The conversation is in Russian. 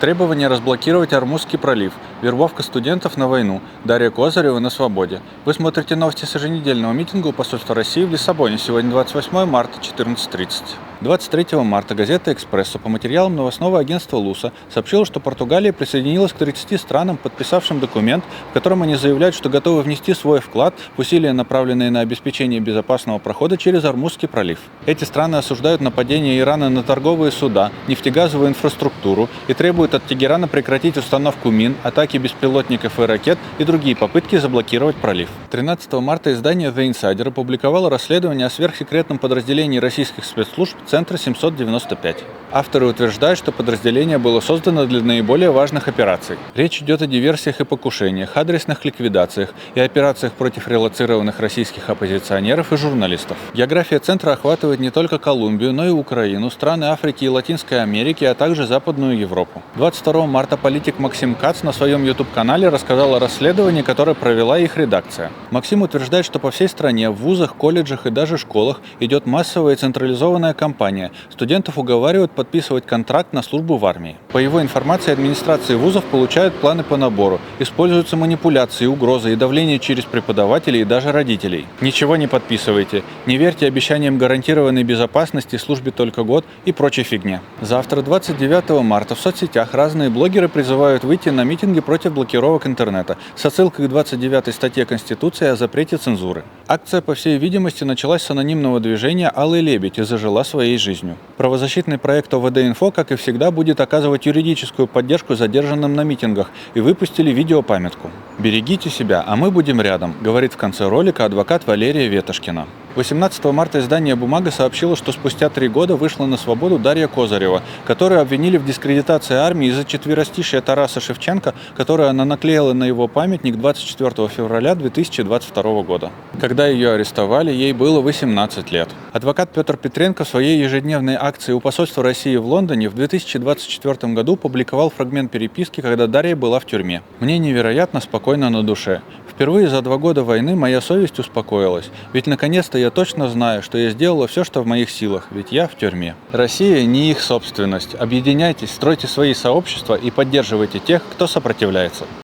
Требование разблокировать Ормузский пролив. Вербовка студентов на войну. Дарья Козырева на свободе. Вы смотрите новости с еженедельного митинга у посольства России в Лиссабоне. Сегодня 28 марта, 14:30. 23 марта газета «Экспрессо» по материалам новостного агентства ЛУСа сообщила, что Португалия присоединилась к 30 странам, подписавшим документ, в котором они заявляют, что готовы внести свой вклад в усилия, направленные на обеспечение безопасного прохода через Ормузский пролив. Эти страны осуждают нападение Ирана на торговые суда, нефтегазовую инфраструктуру и требуют от Тегерана прекратить установку мин, атаки беспилотников и ракет и другие попытки заблокировать пролив. 13 марта издание The Insider опубликовало расследование о сверхсекретном подразделении российских спецслужб Центра 795. Авторы утверждают, что подразделение было создано для наиболее важных операций. Речь идет о диверсиях и покушениях, адресных ликвидациях и операциях против релоцированных российских оппозиционеров и журналистов. География Центра охватывает не только Колумбию, но и Украину, страны Африки и Латинской Америки, а также Западную Европу. 22 марта политик Максим Кац на своем YouTube-канале рассказал о расследовании, которое провела их редакция. Максим утверждает, что по всей стране, в вузах, колледжах и даже школах идет массовая и централизованная кампания. Студентов уговаривают подписывать контракт на службу в армии. По его информации, администрации вузов получают планы по набору. Используются манипуляции, угрозы и давление через преподавателей и даже родителей. Ничего не подписывайте. Не верьте обещаниям гарантированной безопасности, службе только год и прочей фигне. Завтра, 29 марта, в соцсетях разные блогеры призывают выйти на митинги против блокировок интернета с отсылкой к 29 статье Конституции о запрете цензуры. Акция, по всей видимости, началась с анонимного движения «Алый лебедь» и зажила своей жизнью. Правозащитный проект ОВД-Инфо, как и всегда, будет оказывать юридическую поддержку задержанным на митингах и выпустили видеопамятку. «Берегите себя, а мы будем рядом», говорит в конце ролика адвокат Валерия Ветошкина. 18 марта издание «Бумага» сообщило, что спустя 3 года вышла на свободу Дарья Козырева, которую обвинили в дискредитации армии из-за четверостишия Тараса Шевченко, которое она наклеила на его памятник 24 февраля 2022 года. Когда ее арестовали, ей было 18 лет. Адвокат Петр Петренко в своей ежедневной акции у посольства России в Лондоне в 2024 году публиковал фрагмент переписки, когда Дарья была в тюрьме. «Мне невероятно спокойно на душе. Впервые за 2 года войны моя совесть успокоилась, ведь наконец-то я точно знаю, что я сделала все, что в моих силах, ведь я в тюрьме». Россия не их собственность. Объединяйтесь, стройте свои сообщества и поддерживайте тех, кто сопротивляется.